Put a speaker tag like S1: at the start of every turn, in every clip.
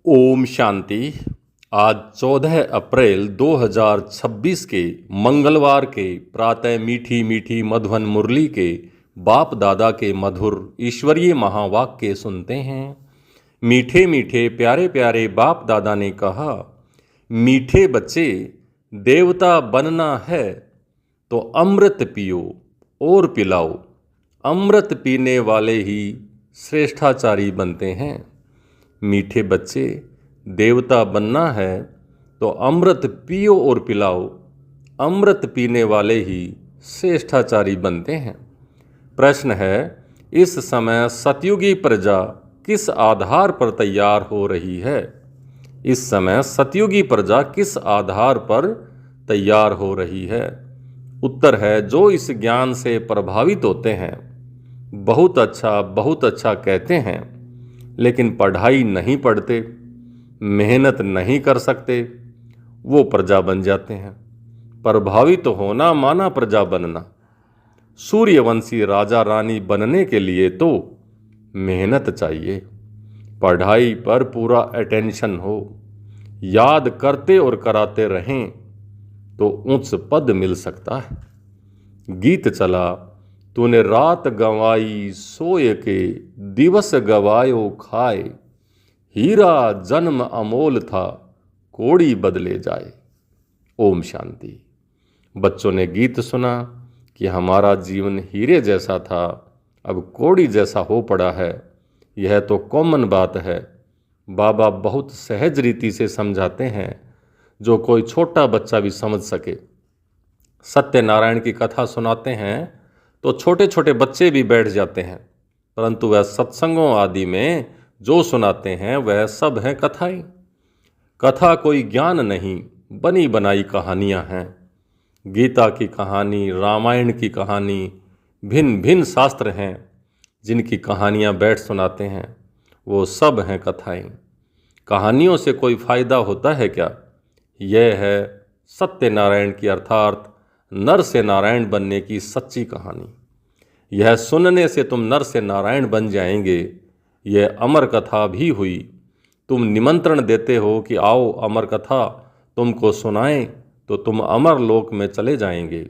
S1: ओम शांति। आज 14 अप्रैल 2026 के मंगलवार के प्रातः मीठी मीठी मधुवन मुरली के बाप दादा के मधुर ईश्वरीय महावाक्य सुनते हैं। मीठे मीठे प्यारे प्यारे बाप दादा ने कहा, मीठे बच्चे, देवता बनना है तो अमृत पियो और पिलाओ। अमृत पीने वाले ही श्रेष्ठाचारी बनते हैं। मीठे बच्चे, देवता बनना है तो अमृत पियो और पिलाओ। अमृत पीने वाले ही श्रेष्ठाचारी बनते हैं। प्रश्न है, इस समय सतयुगी प्रजा किस आधार पर तैयार हो रही है? इस समय सतयुगी प्रजा किस आधार पर तैयार हो रही है? उत्तर है, जो इस ज्ञान से प्रभावित होते हैं, बहुत अच्छा कहते हैं, लेकिन पढ़ाई नहीं पढ़ते, मेहनत नहीं कर सकते, वो प्रजा बन जाते हैं। प्रभावित होना माना प्रजा बनना। सूर्यवंशी राजा रानी बनने के लिए तो मेहनत चाहिए, पढ़ाई पर पूरा अटेंशन हो, याद करते और कराते रहें तो उच्च पद मिल सकता है। गीत चला, तूने रात गंवाई सोए के, दिवस गवायो खाए, हीरा जन्म अमोल था, कोड़ी बदले जाए। ओम शांति। बच्चों ने गीत सुना कि हमारा जीवन हीरे जैसा था, अब कोड़ी जैसा हो पड़ा है। यह तो कॉमन बात है। बाबा बहुत सहज रीति से समझाते हैं, जो कोई छोटा बच्चा भी समझ सके। सत्यनारायण की कथा सुनाते हैं तो छोटे छोटे बच्चे भी बैठ जाते हैं, परंतु वह सत्संगों आदि में जो सुनाते हैं वह सब हैं कथाएं। कथा कोई ज्ञान नहीं, बनी बनाई कहानियां हैं। गीता की कहानी, रामायण की कहानी, भिन्न भिन्न शास्त्र हैं जिनकी कहानियां बैठ सुनाते हैं, वो सब हैं कथाएं। कहानियों से कोई फायदा होता है क्या? यह है सत्यनारायण की अर्थात नर से नारायण बनने की सच्ची कहानी। यह सुनने से तुम नर से नारायण बन जाएंगे। यह अमर कथा भी हुई। तुम निमंत्रण देते हो कि आओ अमर कथा तुमको सुनाएं, तो तुम अमर लोक में चले जाएंगे,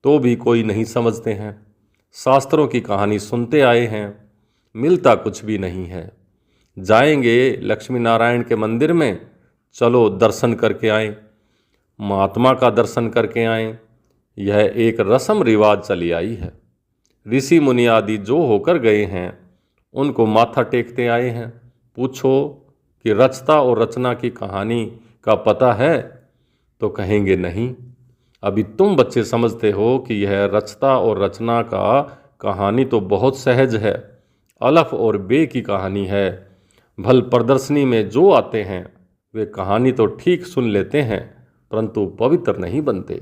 S1: तो भी कोई नहीं समझते हैं। शास्त्रों की कहानी सुनते आए हैं, मिलता कुछ भी नहीं है। जाएंगे लक्ष्मी नारायण के मंदिर में, चलो दर्शन करके आएं, महात्मा का दर्शन करके आएं। यह एक रस्म रिवाज चली आई है। ऋषि मुनि आदि जो होकर गए हैं उनको माथा टेकते आए हैं। पूछो कि रचता और रचना की कहानी का पता है तो कहेंगे नहीं। अभी तुम बच्चे समझते हो कि यह रचता और रचना का कहानी तो बहुत सहज है, अलफ और बे की कहानी है। भल प्रदर्शनी में जो आते हैं वे कहानी तो ठीक सुन लेते हैं, परंतु पवित्र नहीं बनते।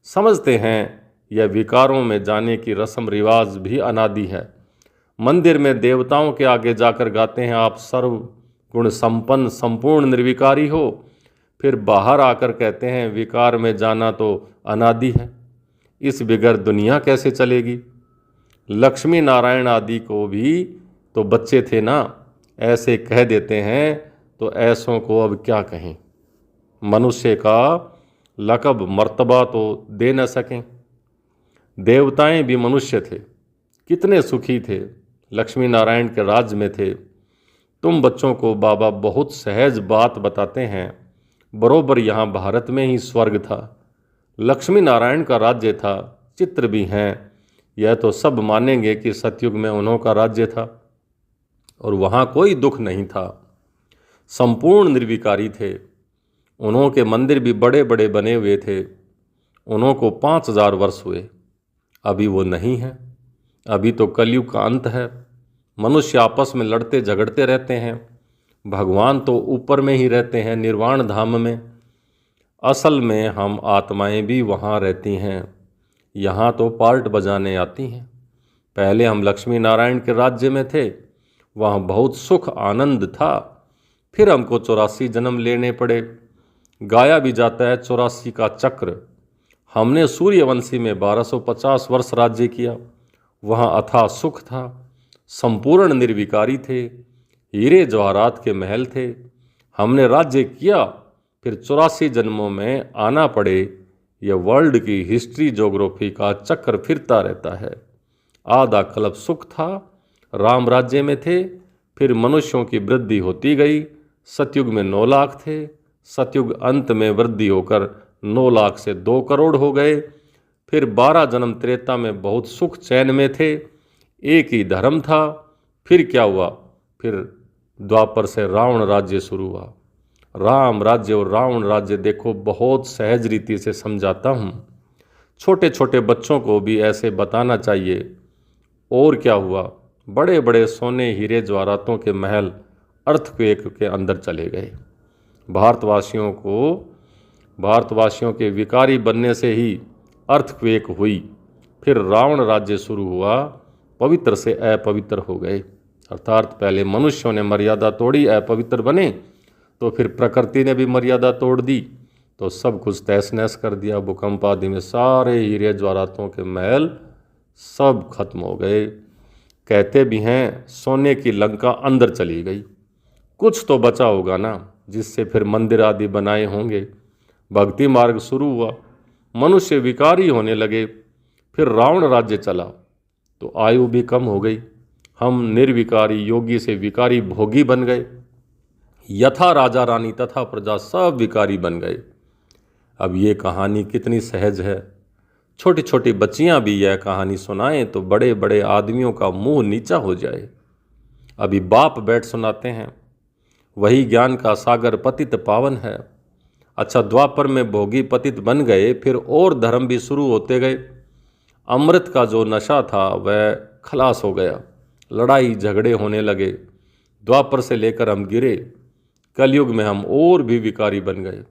S1: समझते हैं यह विकारों में जाने की रस्म रिवाज भी अनादि है। मंदिर में देवताओं के आगे जाकर गाते हैं, आप सर्व गुण संपन्न संपूर्ण निर्विकारी हो। फिर बाहर आकर कहते हैं विकार में जाना तो अनादि है। इस बिगर दुनिया कैसे चलेगी? लक्ष्मी नारायण आदि को भी तो बच्चे थे ना, ऐसे कह देते हैं तो ऐसों को अब क्या कहें। मनुष्य का लक़ब मर्तबा तो दे न सकें। देवताएं भी मनुष्य थे, कितने सुखी थे, लक्ष्मी नारायण के राज्य में थे। तुम बच्चों को बाबा बहुत सहज बात बताते हैं। बरोबर यहाँ भारत में ही स्वर्ग था, लक्ष्मी नारायण का राज्य था, चित्र भी हैं। यह तो सब मानेंगे कि सतयुग में उन्हों का राज्य था और वहाँ कोई दुख नहीं था, संपूर्ण निर्विकारी थे। उन्हों के मंदिर भी बड़े बड़े बने हुए थे। उन्हों को 5000 वर्ष हुए, अभी वो नहीं है। अभी तो कलयुग का अंत है। मनुष्य आपस में लड़ते झगड़ते रहते हैं। भगवान तो ऊपर में ही रहते हैं, निर्वाण धाम में। असल में हम आत्माएं भी वहाँ रहती हैं, यहाँ तो पार्ट बजाने आती हैं। पहले हम लक्ष्मी नारायण के राज्य में थे, वहाँ बहुत सुख आनंद था। फिर हमको 84 जन्म लेने पड़े। गाया भी जाता है 84 का चक्र। हमने सूर्यवंशी में 1250 वर्ष राज्य किया, वहाँ अथाह सुख था, संपूर्ण निर्विकारी थे, हीरे जवाहरात के महल थे, हमने राज्य किया, फिर 84 जन्मों में आना पड़े। यह वर्ल्ड की हिस्ट्री ज्योग्राफी का चक्कर फिरता रहता है। आधा कल्प सुख था, राम राज्य में थे, फिर मनुष्यों की वृद्धि होती गई। सतयुग में 9 लाख थे, सतयुग अंत में वृद्धि होकर 9 लाख से 2 करोड़ हो गए। फिर 12 जन्म त्रेता में बहुत सुख चैन में थे, एक ही धर्म था। फिर क्या हुआ? फिर द्वापर से रावण राज्य शुरू हुआ। राम राज्य और रावण राज्य देखो, बहुत सहज रीति से समझाता हूँ, छोटे छोटे बच्चों को भी ऐसे बताना चाहिए। और क्या हुआ? बड़े बड़े सोने हीरे जवाहरातों के महल अर्थक्वेक के अंदर चले गए। भारतवासियों के विकारी बनने से ही अर्थक्वेक हुई। फिर रावण राज्य शुरू हुआ, पवित्र से अपवित्र हो गए। अर्थात पहले मनुष्यों ने मर्यादा तोड़ी, अपवित्र बने, तो फिर प्रकृति ने भी मर्यादा तोड़ दी, तो सब कुछ तहस नहस कर दिया। भूकंप आदि में सारे हीरे जवाहरातों के महल सब खत्म हो गए। कहते भी हैं सोने की लंका अंदर चली गई। कुछ तो बचा होगा ना, जिससे फिर मंदिर आदि बनाए होंगे। भक्ति मार्ग शुरू हुआ, मनुष्य विकारी होने लगे। फिर रावण राज्य चला तो आयु भी कम हो गई। हम निर्विकारी योगी से विकारी भोगी बन गए। यथा राजा रानी तथा प्रजा सब विकारी बन गए। अब ये कहानी कितनी सहज है। छोटी छोटी बच्चियां भी यह कहानी सुनाएं तो बड़े बड़े आदमियों का मुंह नीचा हो जाए। अभी बाप बैठ सुनाते हैं, वही ज्ञान का सागर पतित पावन है। अच्छा, द्वापर में भोगी पतित बन गए, फिर और धर्म भी शुरू होते गए। अमृत का जो नशा था वह खलास हो गया, लड़ाई झगड़े होने लगे। द्वापर से लेकर हम गिरे, कलयुग में हम और भी विकारी बन गए।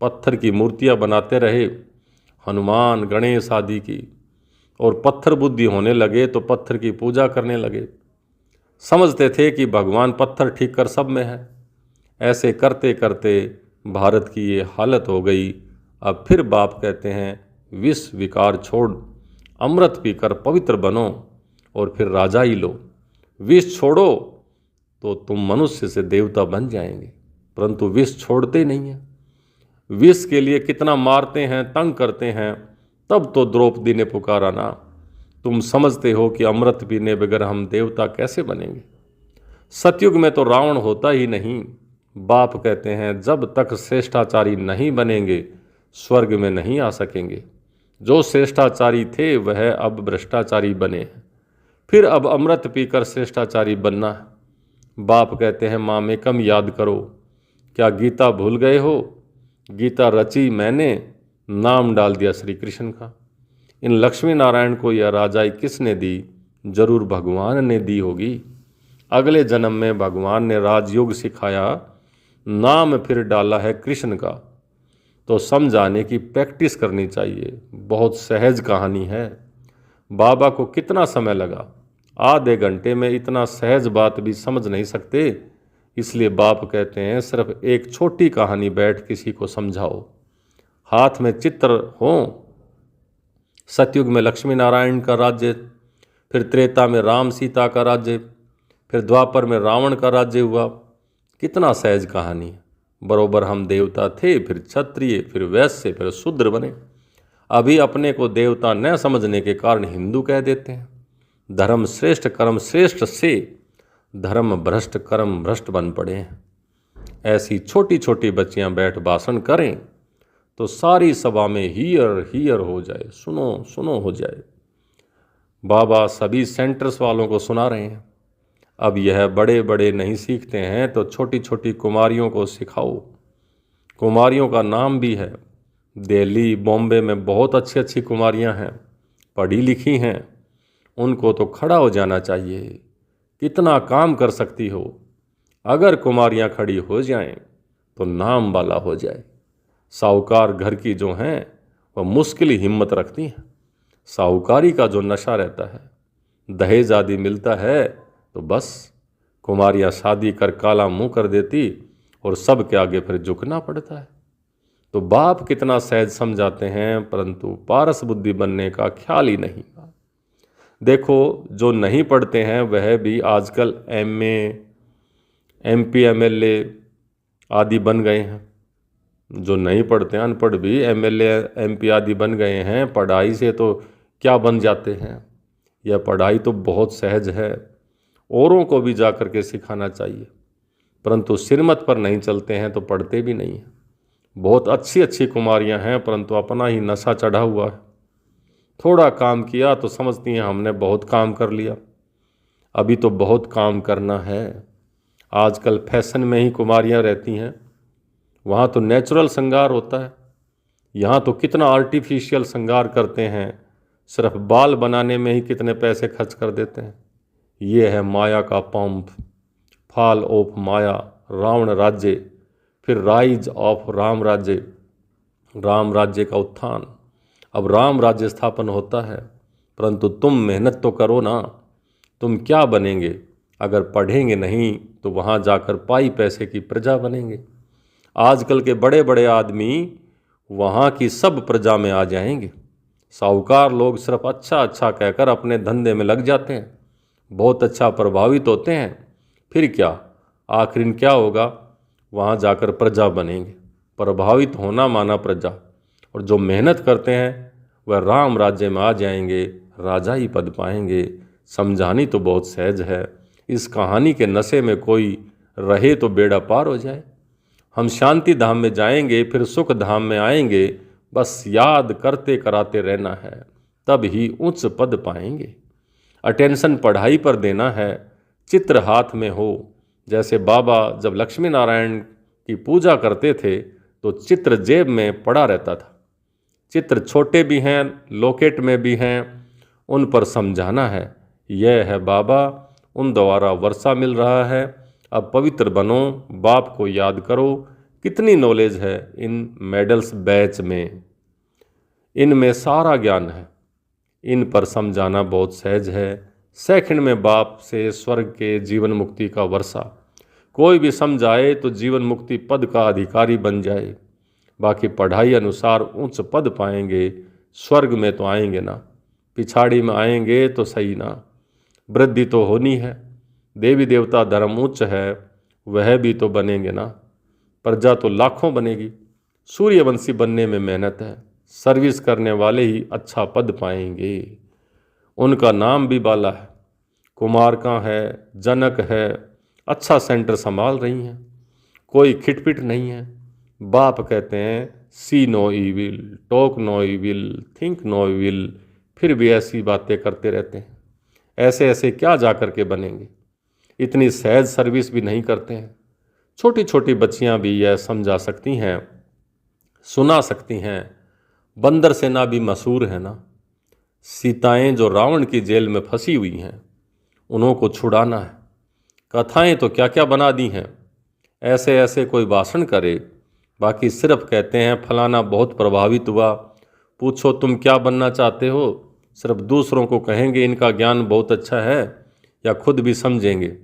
S1: पत्थर की मूर्तियां बनाते रहे, हनुमान गणेश आदि की, और पत्थर बुद्धि होने लगे तो पत्थर की पूजा करने लगे। समझते थे कि भगवान पत्थर ठीक कर सब में है। ऐसे करते करते भारत की ये हालत हो गई। अब फिर बाप कहते हैं विष विकार छोड़, अमृत पीकर पवित्र बनो और फिर राजा ही लो। विष छोड़ो तो तुम मनुष्य से देवता बन जाएंगे, परंतु विष छोड़ते ही नहीं है। विष के लिए कितना मारते हैं, तंग करते हैं, तब तो द्रौपदी ने पुकारा ना, तुम समझते हो कि अमृत पीने बगैर हम देवता कैसे बनेंगे। सतयुग में तो रावण होता ही नहीं। बाप कहते हैं जब तक श्रेष्ठाचारी नहीं बनेंगे स्वर्ग में नहीं आ सकेंगे। जो श्रेष्ठाचारी थे वह अब भ्रष्टाचारी बने हैं, फिर अब अमृत पीकर श्रेष्ठाचारी बनना है। बाप कहते हैं मामेकम याद करो, क्या गीता भूल गए हो? गीता रची मैंने, नाम डाल दिया श्री कृष्ण का। इन लक्ष्मी नारायण को यह राजाई किसने दी? जरूर भगवान ने दी होगी। अगले जन्म में भगवान ने राजयोग सिखाया, नाम फिर डाला है कृष्ण का। तो समझाने की प्रैक्टिस करनी चाहिए। बहुत सहज कहानी है। बाबा को कितना समय लगा? आधे घंटे में इतना सहज बात भी समझ नहीं सकते। इसलिए बाप कहते हैं सिर्फ एक छोटी कहानी बैठ किसी को समझाओ। हाथ में चित्र हो। सतयुग में लक्ष्मी नारायण का राज्य, फिर त्रेता में राम सीता का राज्य, फिर द्वापर में रावण का राज्य हुआ। कितना सहज कहानी है। बरोबर हम देवता थे, फिर क्षत्रिय, फिर वैश्य, फिर शूद्र बने। अभी अपने को देवता न समझने के कारण हिंदू कह देते हैं। धर्म श्रेष्ठ कर्म श्रेष्ठ से धर्म भ्रष्ट कर्म भ्रष्ट बन पड़े हैं। ऐसी छोटी छोटी बच्चियां बैठ भाषण करें तो सारी सभा में हियर हियर हो जाए, सुनो सुनो हो जाए। बाबा सभी सेंटर्स वालों को सुना रहे हैं। अब यह बड़े बड़े नहीं सीखते हैं तो छोटी छोटी कुमारियों को सिखाओ। कुमारियों का नाम भी है। दिल्ली बॉम्बे में बहुत अच्छी अच्छी कुमारियां हैं, पढ़ी लिखी हैं। उनको तो खड़ा हो जाना चाहिए। कितना काम कर सकती हो। अगर कुमारियां खड़ी हो जाएं तो नाम वाला हो जाए। साहूकार घर की जो हैं वह मुश्किल ही हिम्मत रखती हैं। साहूकारी का जो नशा रहता है, दहेज आदि मिलता है तो बस कुमारियां शादी कर काला मुंह कर देती और सब के आगे फिर झुकना पड़ता है। तो बाप कितना सहज समझाते हैं, परंतु पारस बुद्धि बनने का ख्याल ही नहीं। देखो जो नहीं पढ़ते हैं वह भी आजकल एमए, एमपी, एमएलए आदि बन गए हैं। जो नहीं पढ़ते हैं, अनपढ़ भी एमएलए एमपी आदि बन गए हैं। पढ़ाई से तो क्या बन जाते हैं। यह पढ़ाई तो बहुत सहज है, औरों को भी जा कर के सिखाना चाहिए, परंतु सिरमत पर नहीं चलते हैं तो पढ़ते भी नहीं हैं। बहुत अच्छी अच्छी कुमारियां हैं, परंतु अपना ही नशा चढ़ा हुआ है। थोड़ा काम किया तो समझती हैं हमने बहुत काम कर लिया। अभी तो बहुत काम करना है। आजकल फैशन में ही कुमारियां रहती हैं। वहाँ तो नेचुरल श्रृंगार होता है, यहाँ तो कितना आर्टिफिशियल श्रृंगार करते हैं। सिर्फ बाल बनाने में ही कितने पैसे खर्च कर देते हैं। ये है माया का पंप, फॉल ऑफ माया, रावण राज्य, फिर राइज ऑफ राम राज्य, राम राज्य का उत्थान। अब राम राज्य स्थापन होता है, परंतु तुम मेहनत तो करो ना। तुम क्या बनेंगे? अगर पढ़ेंगे नहीं तो वहाँ जाकर पाई पैसे की प्रजा बनेंगे। आजकल के बड़े बड़े आदमी वहाँ की सब प्रजा में आ जाएंगे। साहूकार लोग सिर्फ अच्छा अच्छा कहकर अपने धंधे में लग जाते हैं, बहुत अच्छा प्रभावित होते हैं। फिर क्या, आखिर क्या होगा? वहाँ जाकर प्रजा बनेंगे। प्रभावित होना माना प्रजा, और जो मेहनत करते हैं वह राम राज्य में आ जाएंगे, राजा ही पद पाएंगे। समझानी तो बहुत सहज है। इस कहानी के नशे में कोई रहे तो बेड़ा पार हो जाए। हम शांति धाम में जाएंगे, फिर सुख धाम में आएंगे। बस याद करते कराते रहना है, तब ही उच्च पद पाएंगे। अटेंशन पढ़ाई पर देना है, चित्र हाथ में हो। जैसे बाबा जब लक्ष्मी नारायण की पूजा करते थे तो चित्र जेब में पड़ा रहता था। चित्र छोटे भी हैं, लॉकेट में भी हैं, उन पर समझाना है। यह है बाबा, उन द्वारा वर्षा मिल रहा है। अब पवित्र बनो, बाप को याद करो। कितनी नॉलेज है इन मेडल्स बैच में, इनमें सारा ज्ञान है। इन पर समझाना बहुत सहज है। सेकंड में बाप से स्वर्ग के जीवन मुक्ति का वर्षा। कोई भी समझाए तो जीवन मुक्ति पद का अधिकारी बन जाए। बाकी पढ़ाई अनुसार उच्च पद पाएंगे। स्वर्ग में तो आएंगे ना, पिछाड़ी में आएंगे तो सही ना। वृद्धि तो होनी है। देवी देवता धर्म उच्च है, वह भी तो बनेंगे ना। प्रजा तो लाखों बनेगी। सूर्यवंशी बनने में मेहनत है। सर्विस करने वाले ही अच्छा पद पाएंगे। उनका नाम भी बाला है, कुमार का है, जनक है। अच्छा सेंटर संभाल रही हैं, कोई खिटपिट नहीं है। बाप कहते हैं see no evil, talk no evil, think no evil, फिर भी ऐसी बातें करते रहते हैं। ऐसे ऐसे क्या जा कर के बनेंगे? इतनी सहज सर्विस भी नहीं करते हैं। छोटी छोटी बच्चियां भी यह समझा सकती हैं, सुना सकती हैं। बंदर सेना भी मशहूर है ना। सीताएं जो रावण की जेल में फंसी हुई हैं, उन्हों को छुड़ाना है। कथाएं तो क्या क्या बना दी हैं। ऐसे ऐसे कोई भाषण करे, बाकी सिर्फ कहते हैं फलाना बहुत प्रभावित हुआ, पूछो तुम क्या बनना चाहते हो। सिर्फ दूसरों को कहेंगे इनका ज्ञान बहुत अच्छा है, या खुद भी समझेंगे।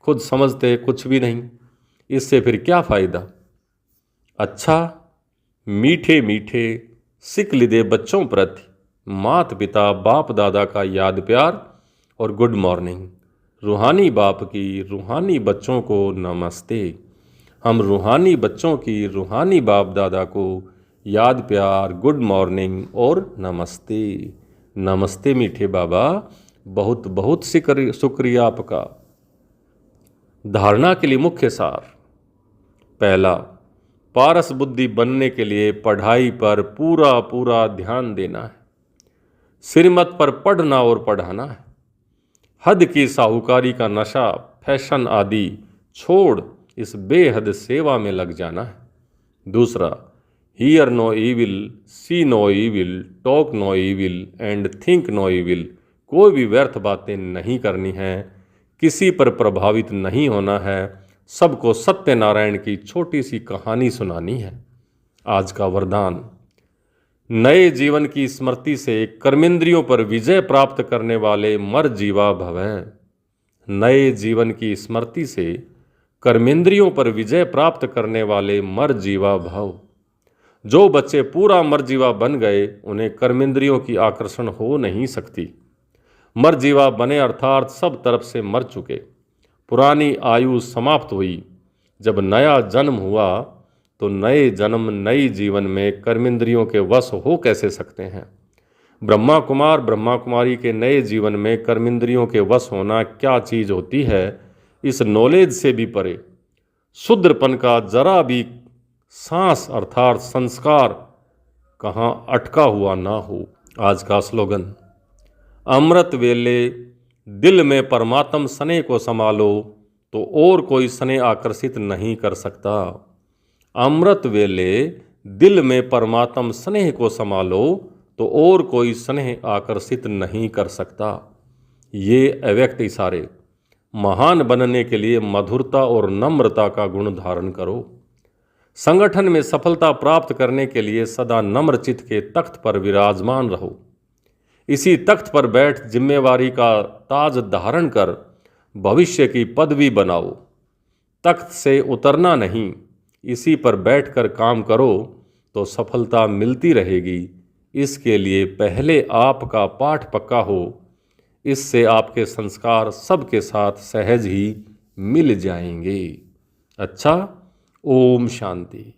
S1: खुद समझते कुछ भी नहीं, इससे फिर क्या फ़ायदा। अच्छा, मीठे मीठे सिक लिदे बच्चों प्रति मात पिता बाप दादा का याद प्यार और गुड मॉर्निंग। रूहानी बाप की रूहानी बच्चों को नमस्ते। हम रूहानी बच्चों की रूहानी बाप दादा को याद प्यार, गुड मॉर्निंग और नमस्ते। नमस्ते मीठे बाबा, बहुत बहुत शुक्रिया आपका। धारणा के लिए मुख्य सार। पहला, पारस बुद्धि बनने के लिए पढ़ाई पर पूरा पूरा ध्यान देना है। सिरमत पर पढ़ना और पढ़ाना है। हद की साहूकारी का नशा, फैशन आदि छोड़ इस बेहद सेवा में लग जाना है। दूसरा, hear no evil, see no evil, talk no evil and think no evil. कोई भी व्यर्थ बातें नहीं करनी है, किसी पर प्रभावित नहीं होना है। सबको सत्यनारायण की छोटी सी कहानी सुनानी है। आज का वरदान, नए जीवन की स्मृति से कर्मेंद्रियों पर विजय प्राप्त करने वाले मर जीवा भवः। नए जीवन की स्मृति से कर्मेंद्रियों पर विजय प्राप्त करने वाले मर जीवा भव। जो बच्चे पूरा मरजीवा बन गए, उन्हें कर्मेंद्रियों की आकर्षण हो नहीं सकती। मरजीवा बने अर्थात सब तरफ से मर चुके। पुरानी आयु समाप्त हुई, जब नया जन्म हुआ तो नए जन्म नई जीवन में कर्मेंद्रियों के वश हो कैसे सकते हैं। ब्रह्मा कुमार ब्रह्मा कुमारी के नए जीवन में कर्मेंद्रियों के वश होना क्या चीज़ होती है, इस नॉलेज से भी परे शूद्रपन का जरा भी सांस अर्थात संस्कार कहाँ अटका हुआ ना हो। आज का स्लोगन, अमृत वेले दिल में परमात्म स्नेह को संभालो तो और कोई स्नेह आकर्षित नहीं कर सकता। अमृत वेले दिल में परमात्म स्नेह को संभालो तो और कोई स्नेह आकर्षित नहीं कर सकता। ये अव्यक्त इशारे। महान बनने के लिए मधुरता और नम्रता का गुण धारण करो। संगठन में सफलता प्राप्त करने के लिए सदा नम्र चित्त के तख्त पर विराजमान रहो। इसी तख्त पर बैठ जिम्मेवारी का ताज धारण कर भविष्य की पदवी बनाओ। तख्त से उतरना नहीं, इसी पर बैठकर काम करो तो सफलता मिलती रहेगी। इसके लिए पहले आपका पाठ पक्का हो, इससे आपके संस्कार सबके साथ सहज ही मिल जाएंगे। अच्छा, ओम शांति।